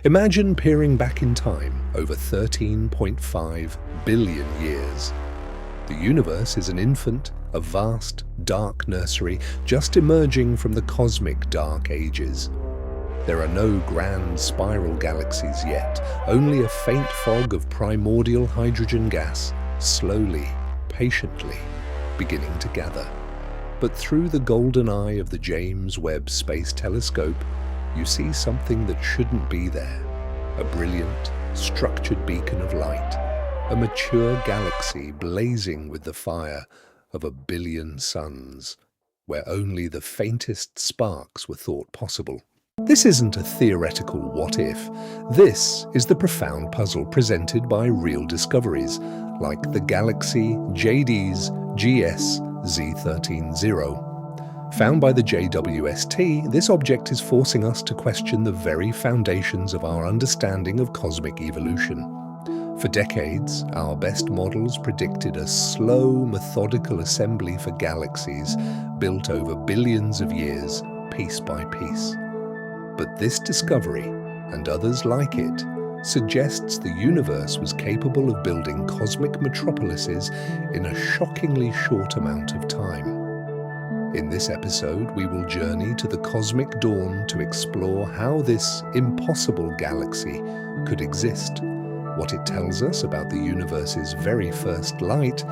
Imagine peering back in time over 13.5 billion years. The universe is an infant, a vast, dark nursery just emerging from the cosmic dark ages. There are no grand spiral galaxies yet, only a faint fog of primordial hydrogen gas, slowly, patiently, beginning to gather. But through the golden eye of the James Webb Space Telescope, you see something that shouldn't be there. A brilliant, structured beacon of light, a mature galaxy blazing with the fire of a billion suns, where only the faintest sparks were thought possible. This isn't a theoretical what-if. This is the profound puzzle presented by real discoveries, like the galaxy JWST Z13-0. Found by the JWST, this object is forcing us to question the very foundations of our understanding of cosmic evolution. For decades, our best models predicted a slow, methodical assembly for galaxies built over billions of years, piece by piece. But this discovery, and others like it, suggests the universe was capable of building cosmic metropolises in a shockingly short amount of time. In this episode, we will journey to the cosmic dawn to explore how this impossible galaxy could exist, what it tells us about the universe's very first light,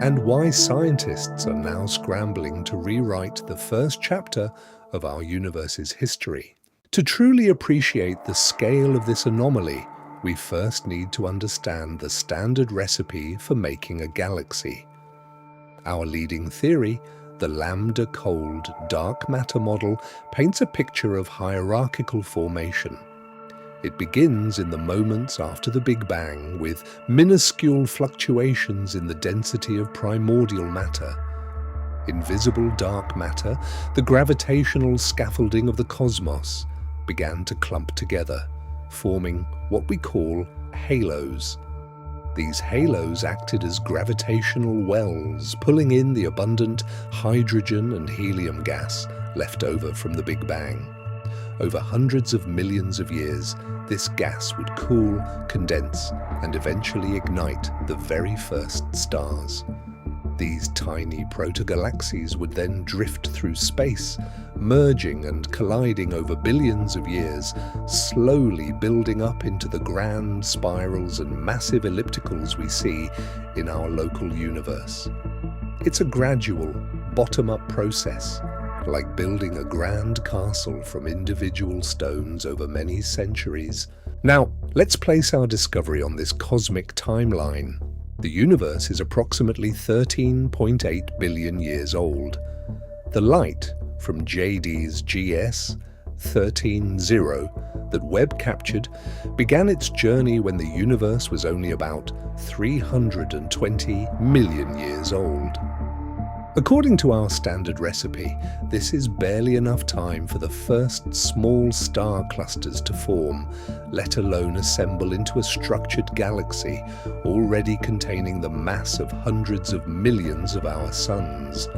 and why scientists are now scrambling to rewrite the first chapter of our universe's history. To truly appreciate the scale of this anomaly, we first need to understand the standard recipe for making a galaxy. Our leading theory, the Lambda-Cold Dark Matter model, paints a picture of hierarchical formation. It begins in the moments after the Big Bang with minuscule fluctuations in the density of primordial matter. Invisible dark matter, the gravitational scaffolding of the cosmos, began to clump together, forming what we call halos. These halos acted as gravitational wells, pulling in the abundant hydrogen and helium gas left over from the Big Bang. Over hundreds of millions of years, this gas would cool, condense, and eventually ignite the very first stars. These tiny protogalaxies would then drift through space, merging and colliding over billions of years, slowly building up into the grand spirals and massive ellipticals we see in our local universe. It's a gradual, bottom-up process, like building a grand castle from individual stones over many centuries. Now, let's place our discovery on this cosmic timeline. The universe is approximately 13.8 billion years old. The light from JWST 13-0 that Webb captured began its journey when the universe was only about 320 million years old. According to our standard recipe, this is barely enough time for the first small star clusters to form, let alone assemble into a structured galaxy already containing the mass of hundreds of millions of our suns.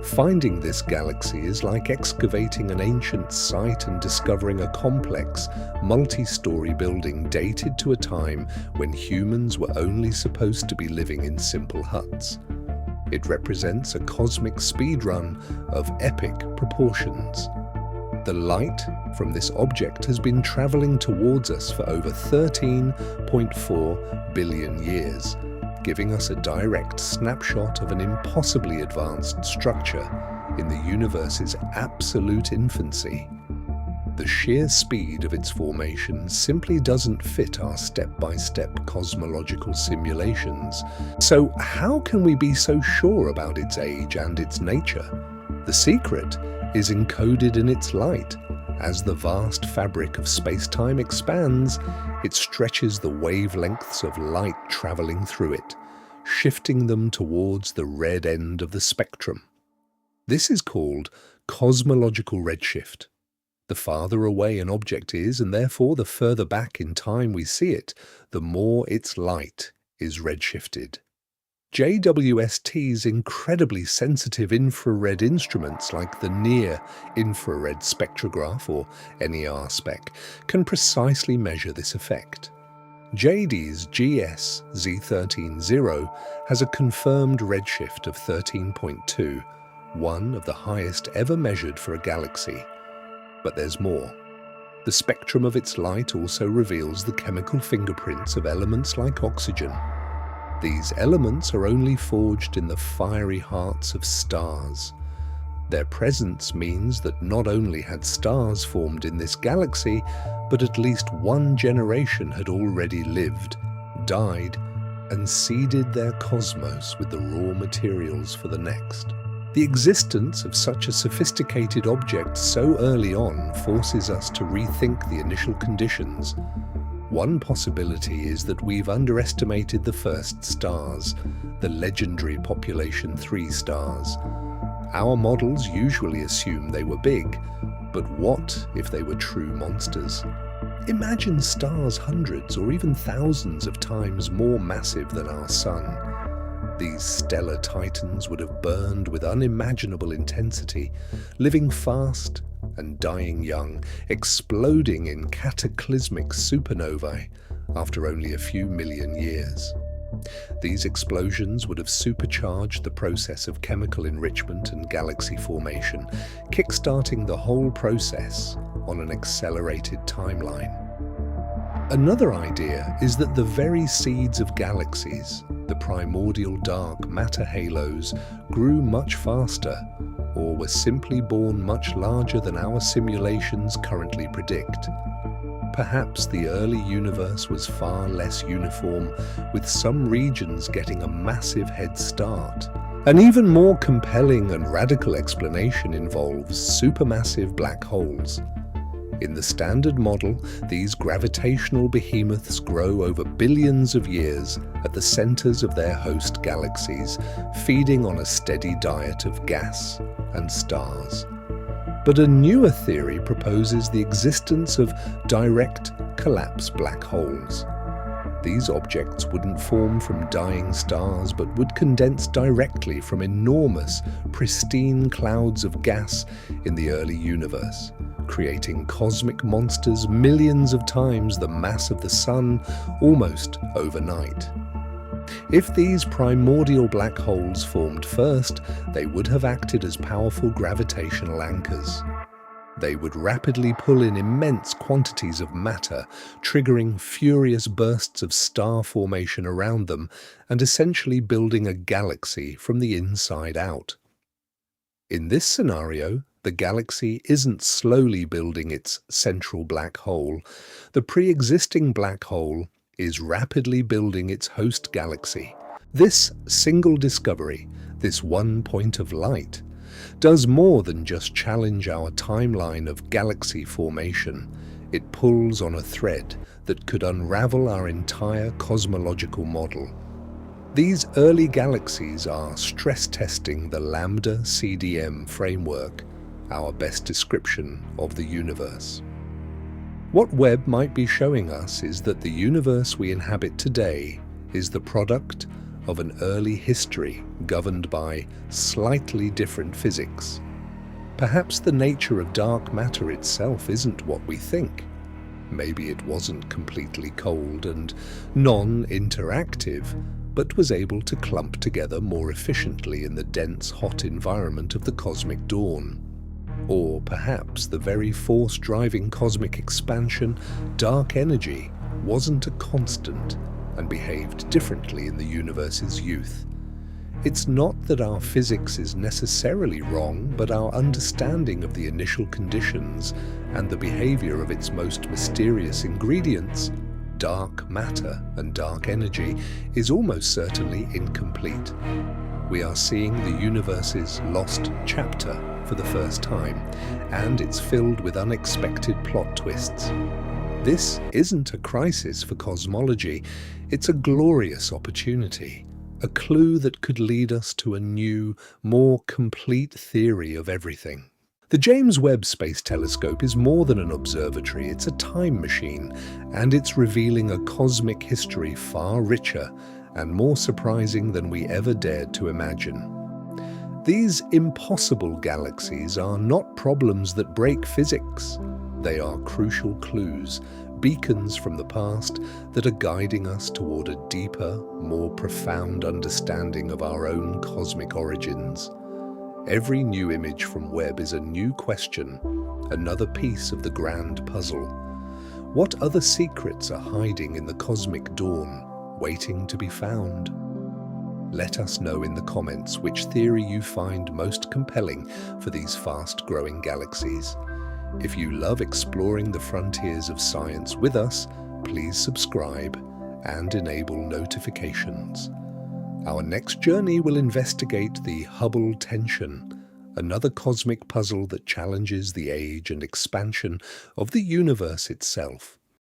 Finding this galaxy is like excavating an ancient site and discovering a complex, multi-story building dated to a time when humans were only supposed to be living in simple huts. It represents a cosmic speedrun of epic proportions. The light from this object has been traveling towards us for over 13.4 billion years, giving us a direct snapshot of an impossibly advanced structure in the universe's absolute infancy. The sheer speed of its formation simply doesn't fit our step-by-step cosmological simulations. So how can we be so sure about its age and its nature? The secret is encoded in its light. As the vast fabric of space-time expands, it stretches the wavelengths of light traveling through it, shifting them towards the red end of the spectrum. This is called cosmological redshift. The farther away an object is, and therefore the further back in time we see it, the more its light is redshifted. JWST's incredibly sensitive infrared instruments like the Near-Infrared Spectrograph, or NER spec, can precisely measure this effect. JD's GS Z13-0 has a confirmed redshift of 13.2, one of the highest ever measured for a galaxy. But there's more. The spectrum of its light also reveals the chemical fingerprints of elements like oxygen. These elements are only forged in the fiery hearts of stars. Their presence means that not only had stars formed in this galaxy, but at least one generation had already lived, died, and seeded their cosmos with the raw materials for the next. The existence of such a sophisticated object so early on forces us to rethink the initial conditions. One possibility is that we've underestimated the first stars, the legendary population 3 stars. Our models usually assume they were big, but what if they were true monsters? Imagine stars hundreds or even thousands of times more massive than our Sun. These stellar titans would have burned with unimaginable intensity, living fast and dying young, exploding in cataclysmic supernovae after only a few million years. These explosions would have supercharged the process of chemical enrichment and galaxy formation, kickstarting the whole process on an accelerated timeline. Another idea is that the very seeds of galaxies, the primordial dark matter halos, grew much faster, or were simply born much larger than our simulations currently predict. Perhaps the early universe was far less uniform, with some regions getting a massive head start. An even more compelling and radical explanation involves supermassive black holes. In the standard model, these gravitational behemoths grow over billions of years at the centers of their host galaxies, feeding on a steady diet of gas and stars. But a newer theory proposes the existence of direct collapse black holes. These objects wouldn't form from dying stars, but would condense directly from enormous, pristine clouds of gas in the early universe, creating cosmic monsters millions of times the mass of the Sun almost overnight. If these primordial black holes formed first, they would have acted as powerful gravitational anchors. They would rapidly pull in immense quantities of matter, triggering furious bursts of star formation around them and essentially building a galaxy from the inside out. In this scenario, the galaxy isn't slowly building its central black hole. The pre-existing black hole is rapidly building its host galaxy. This single discovery, this one point of light, does more than just challenge our timeline of galaxy formation. It pulls on a thread that could unravel our entire cosmological model. These early galaxies are stress-testing the Lambda-CDM framework, our best description of the universe. What Webb might be showing us is that the universe we inhabit today is the product of an early history governed by slightly different physics. Perhaps the nature of dark matter itself isn't what we think. Maybe it wasn't completely cold and non-interactive, but was able to clump together more efficiently in the dense, hot environment of the cosmic dawn. Or perhaps the very force driving cosmic expansion, dark energy, wasn't a constant and behaved differently in the universe's youth. It's not that our physics is necessarily wrong, but our understanding of the initial conditions and the behavior of its most mysterious ingredients, dark matter and dark energy, is almost certainly incomplete. We are seeing the universe's lost chapter for the first time, and it's filled with unexpected plot twists. This isn't a crisis for cosmology, it's a glorious opportunity, a clue that could lead us to a new, more complete theory of everything. The James Webb Space Telescope is more than an observatory, it's a time machine, and it's revealing a cosmic history far richer and more surprising than we ever dared to imagine. These impossible galaxies are not problems that break physics. They are crucial clues, beacons from the past that are guiding us toward a deeper, more profound understanding of our own cosmic origins. Every new image from Webb is a new question, another piece of the grand puzzle. What other secrets are hiding in the cosmic dawn, waiting to be found? Let us know in the comments which theory you find most compelling for these fast-growing galaxies. If you love exploring the frontiers of science with us, please subscribe and enable notifications. Our next journey will investigate the Hubble tension, another cosmic puzzle that challenges the age and expansion of the universe itself.